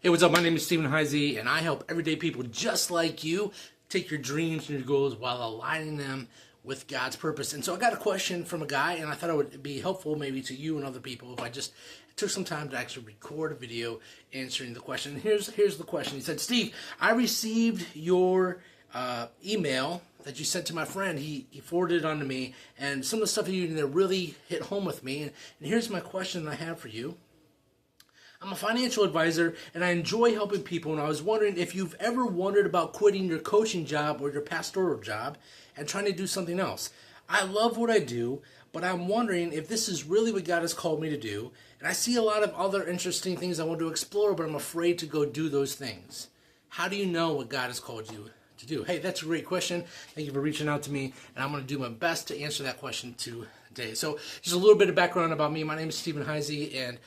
Hey, what's up? My name is Steven Hisey, and I help everyday people just like you take your dreams and your goals while aligning them with God's purpose. And so I got a question from a guy, and I thought it would be helpful maybe to you and other people if I just took some time to actually record a video answering the question. And here's the question. He said, Steve, I received your email that you sent to my friend. He forwarded it on to me, and some of the stuff you did in there really hit home with me. And here's my question I have for you. I'm a financial advisor, and I enjoy helping people, and I was wondering if you've ever wondered about quitting your coaching job or your pastoral job and trying to do something else. I love what I do, but I'm wondering if this is really what God has called me to do, and I see a lot of other interesting things I want to explore, but I'm afraid to go do those things. How do you know what God has called you to do? Hey, that's a great question. Thank you for reaching out to me, and I'm going to do my best to answer that question today. So just a little bit of background about me. My name is Steven Hisey, and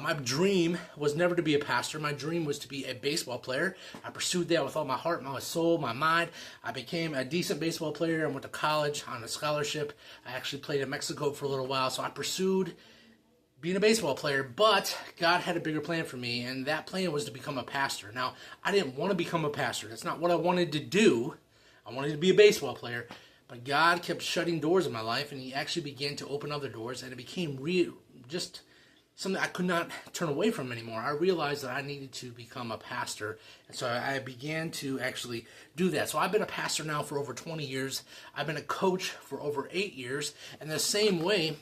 my dream was never to be a pastor. My dream was to be a baseball player. I pursued that with all my heart, my soul, my mind. I became a decent baseball player. I went to college on a scholarship. I actually played in Mexico for a little while, so I pursued being a baseball player, but God had a bigger plan for me, and that plan was to become a pastor. Now, I didn't want to become a pastor. That's not what I wanted to do. I wanted to be a baseball player, but God kept shutting doors in my life, and He actually began to open other doors, and it became just something I could not turn away from anymore. I realized that I needed to become a pastor, and so I began to actually do that. So I've been a pastor now for over 20 years. I've been a coach for over 8 years, and the same way,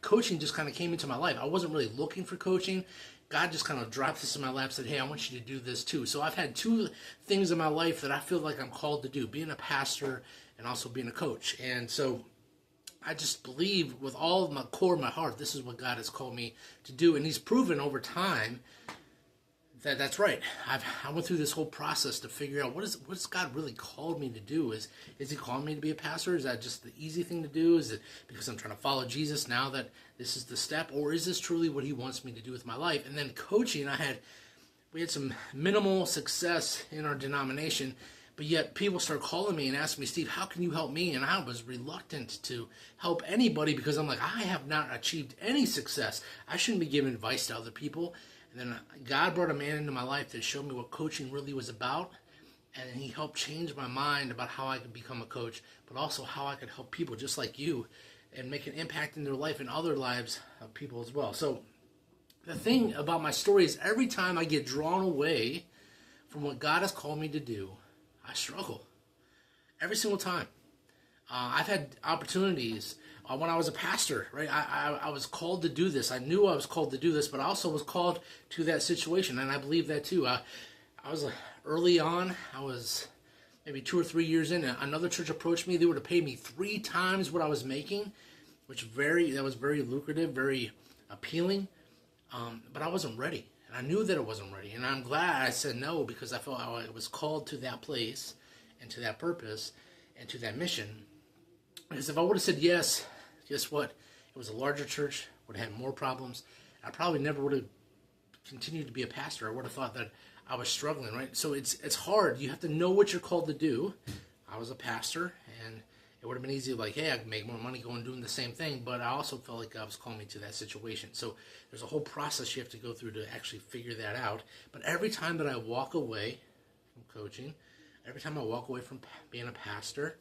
coaching just kind of came into my life. I wasn't really looking for coaching. God just kind of dropped this in my lap and said, hey, I want you to do this too. So I've had two things in my life that I feel like I'm called to do, being a pastor and also being a coach. And so I just believe with all of my core of my heart, this is what God has called me to do. And He's proven over time that that's right. I went through this whole process to figure out what's God really called me to do. Is He calling me to be a pastor? Is that just the easy thing to do? Is it because I'm trying to follow Jesus now that this is the step? Or is this truly what He wants me to do with my life? And then coaching, we had some minimal success in our denomination, but yet people start calling me and asking me, Steve, how can you help me? And I was reluctant to help anybody because I'm like, I have not achieved any success. I shouldn't be giving advice to other people. And then God brought a man into my life that showed me what coaching really was about. And He helped change my mind about how I could become a coach, but also how I could help people just like you and make an impact in their life and other lives of people as well. So the thing about my story is every time I get drawn away from what God has called me to do, I struggle. Every single time. I've had opportunities when I was a pastor, right? I was called to do this. I knew I was called to do this, but I also was called to that situation, and I believe that too. I was early on. I was maybe 2 or 3 years in. Another church approached me. They were to pay me 3 times what I was making, that was very lucrative, very appealing. But I wasn't ready, and I knew that I wasn't ready. And I'm glad I said no because I felt I was called to that place and to that purpose and to that mission. Because if I would have said yes, guess what? It was a larger church, would have had more problems. I probably never would have continued to be a pastor. I would have thought that I was struggling, right? So it's hard. You have to know what you're called to do. I was a pastor, and it would have been easy, like, hey, I can make more money going doing the same thing, but I also felt like God was calling me to that situation. So there's a whole process you have to go through to actually figure that out. But every time that I walk away from coaching, every time I walk away from being a pastor,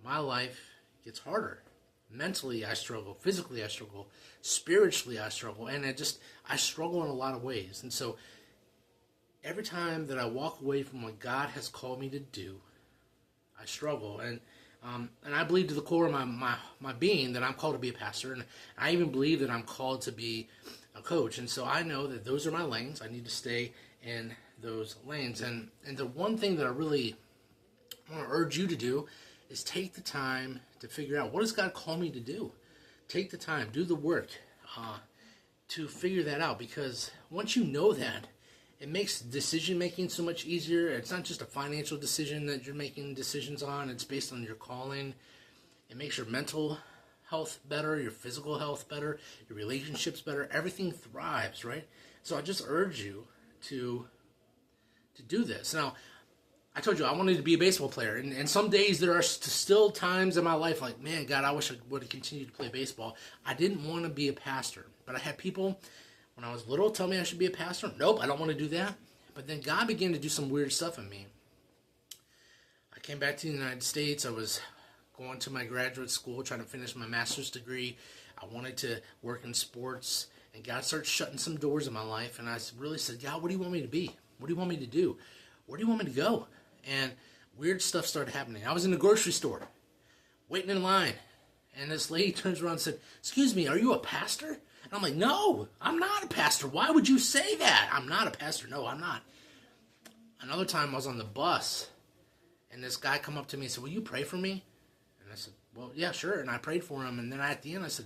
my life gets harder. Mentally, I struggle. Physically, I struggle. Spiritually, I struggle. And I struggle in a lot of ways. And so every time that I walk away from what God has called me to do, I struggle. And I believe to the core of my being that I'm called to be a pastor. And I even believe that I'm called to be a coach. And so I know that those are my lanes. I need to stay in those lanes. And the one thing that I really want to urge you to do is take the time to figure out, what does God call me to do? Take the time, do the work to figure that out. Because once you know that, it makes decision-making so much easier. It's not just a financial decision that you're making decisions on. It's based on your calling. It makes your mental health better, your physical health better, your relationships better. Everything thrives, right? So I just urge you to do this. Now, I told you I wanted to be a baseball player, and some days there are still times in my life like, man, God, I wish I would have continued to play baseball. I didn't want to be a pastor, but I had people when I was little tell me I should be a pastor. Nope, I don't want to do that. But then God began to do some weird stuff in me. I came back to the United States. I was going to my graduate school, trying to finish my master's degree. I wanted to work in sports, and God started shutting some doors in my life. And I really said, God, what do you want me to be? What do you want me to do? Where do you want me to go? And weird stuff started happening. I was in the grocery store, waiting in line, and this lady turns around and said, excuse me, are you a pastor? And I'm like, no, I'm not a pastor. Why would you say that? I'm not a pastor. No, I'm not. Another time I was on the bus, and this guy come up to me and said, will you pray for me? And I said, well, yeah, sure. And I prayed for him. And then at the end I said,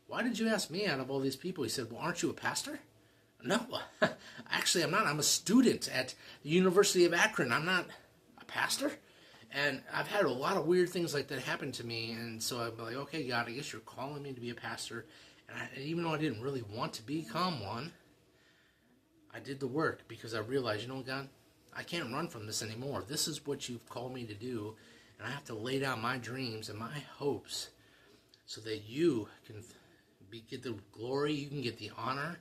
why did you ask me out of all these people? He said, well, aren't you a pastor? No, actually I'm not. I'm a student at the University of Akron. I'm not a pastor. And I've had a lot of weird things like that happen to me. And so I'm like, okay, God, I guess you're calling me to be a pastor. And even though I didn't really want to become one, I did the work because I realized, you know, God, I can't run from this anymore. This is what you've called me to do. And I have to lay down my dreams and my hopes so that you can get the glory, you can get the honor,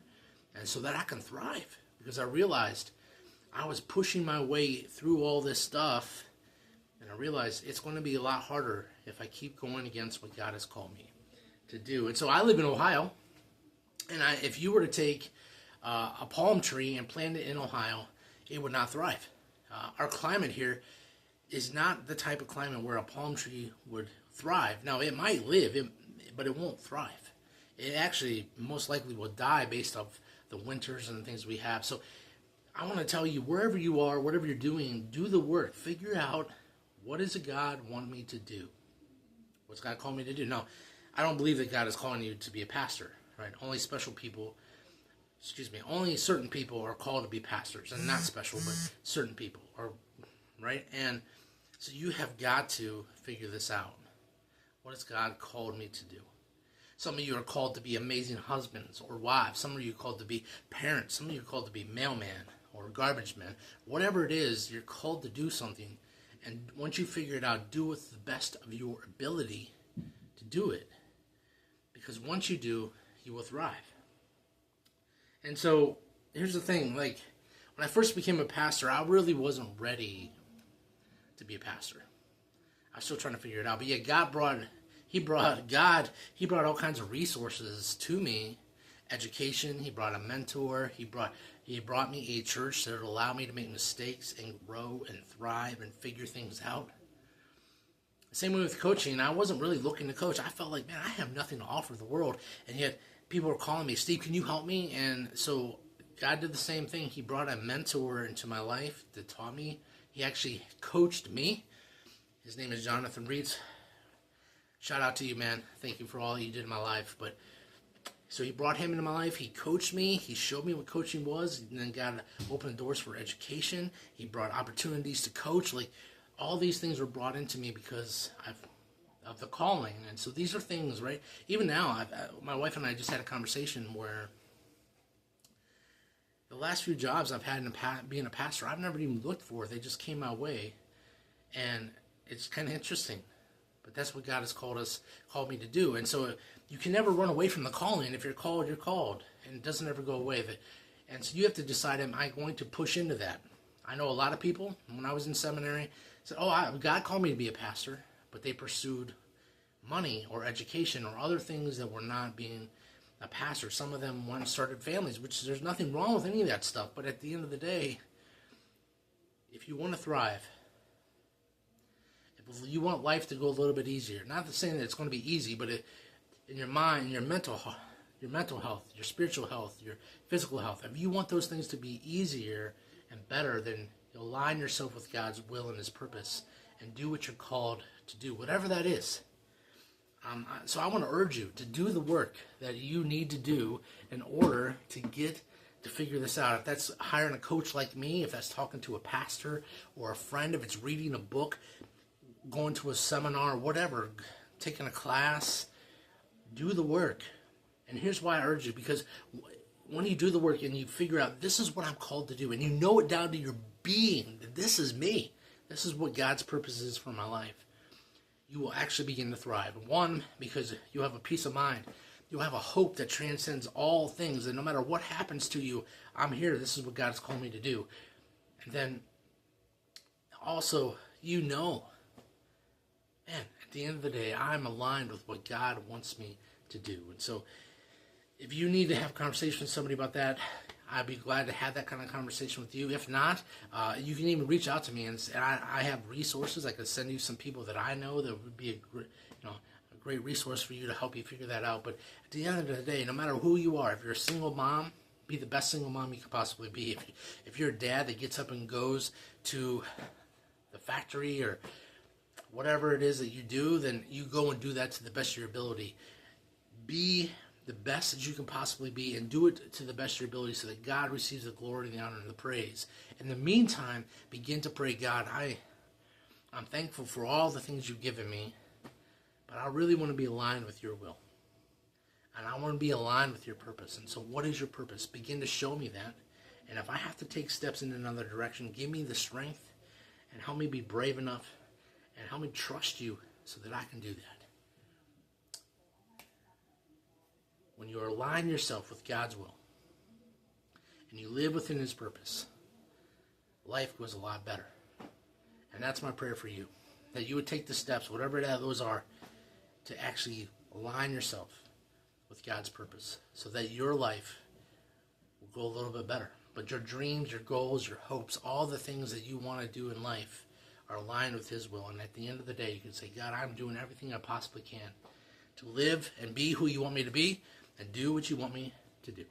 and so that I can thrive. Because I realized I was pushing my way through all this stuff, and I realized it's going to be a lot harder if I keep going against what God has called me to do. And so I live in Ohio, and if you were to take a palm tree and plant it in Ohio, it would not thrive. Our climate here is not the type of climate where a palm tree would thrive. Now, it might live, but it won't thrive. It actually most likely will die based off the winters and the things we have. So I want to tell you, wherever you are, whatever you're doing, do the work. Figure out, what does God want me to do? What's God called me to do? No, I don't believe that God is calling you to be a pastor, right? Only certain people are called to be pastors, and not special, but certain people are, right? And so you have got to figure this out. What has God called me to do? Some of you are called to be amazing husbands or wives. Some of you are called to be parents. Some of you are called to be mailman or garbage man. Whatever it is, you're called to do something. And once you figure it out, do it with the best of your ability to do it. Because once you do, you will thrive. And so, here's the thing. Like, when I first became a pastor, I really wasn't ready to be a pastor. I was still trying to figure it out. But yeah, God brought all kinds of resources to me. Education, He brought a mentor, He brought me a church that would allow me to make mistakes and grow and thrive and figure things out. Same way with coaching. I wasn't really looking to coach. I felt like, man, I have nothing to offer the world. And yet people were calling me, Steve, can you help me? And so God did the same thing. He brought a mentor into my life that taught me. He actually coached me. His name is Jonathan Reeds. Shout out to you, man. Thank you for all you did in my life. But so He brought him into my life. He coached me. He showed me what coaching was. And then God opened doors for education. He brought opportunities to coach. Like, all these things were brought into me because of the calling. And so these are things, right? Even now, my wife and I just had a conversation where the last few jobs I've had in being a pastor, I've never even looked for. They just came my way. And it's kind of interesting. But that's what God has called me to do. And so you can never run away from the calling. If you're called, you're called. And it doesn't ever go away. And so you have to decide, am I going to push into that? I know a lot of people, when I was in seminary, said, God called me to be a pastor. But they pursued money or education or other things that were not being a pastor. Some of them went and started families, which there's nothing wrong with any of that stuff. But at the end of the day, if you want to thrive, if you want life to go a little bit easier, not saying that it's going to be easy, but in your mind, your mental health, your spiritual health, your physical health, if you want those things to be easier and better, then you align yourself with God's will and His purpose and do what you're called to do, whatever that is. So I want to urge you to do the work that you need to do in order to figure this out. If that's hiring a coach like me, if that's talking to a pastor or a friend, if it's reading a book, going to a seminar, whatever, taking a class, do the work. And here's why I urge you, because when you do the work and you figure out this is what I'm called to do, and you know it down to your being, that this is me, this is what God's purpose is for my life, you will actually begin to thrive. One, because you have a peace of mind. You'll have a hope that transcends all things, and no matter what happens to you, I'm here. This is what God's called me to do. And then also, man, at the end of the day, I'm aligned with what God wants me to do. And so if you need to have a conversation with somebody about that, I'd be glad to have that kind of conversation with you. If not, you can even reach out to me, and I have resources. I could send you some people that I know that would be a great resource for you to help you figure that out. But at the end of the day, no matter who you are, if you're a single mom, be the best single mom you could possibly be. If you're a dad that gets up and goes to the factory or whatever it is that you do, then you go and do that to the best of your ability. Be the best that you can possibly be, and do it to the best of your ability so that God receives the glory, the honor, and the praise. In the meantime, begin to pray, God, I'm thankful for all the things you've given me, but I really want to be aligned with your will. And I want to be aligned with your purpose. And so what is your purpose? Begin to show me that. And if I have to take steps in another direction, give me the strength and help me be brave enough and help me trust you so that I can do that. When you align yourself with God's will and you live within his purpose, life goes a lot better. And that's my prayer for you, that you would take the steps, whatever those are, to actually align yourself with God's purpose so that your life will go a little bit better. But your dreams, your goals, your hopes, all the things that you want to do in life are aligned with his will. And at the end of the day, you can say, God, I'm doing everything I possibly can to live and be who you want me to be and do what you want me to do.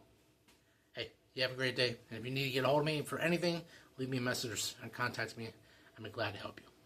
Hey, you have a great day. And if you need to get a hold of me for anything, leave me a message and contact me. I'm glad to help you.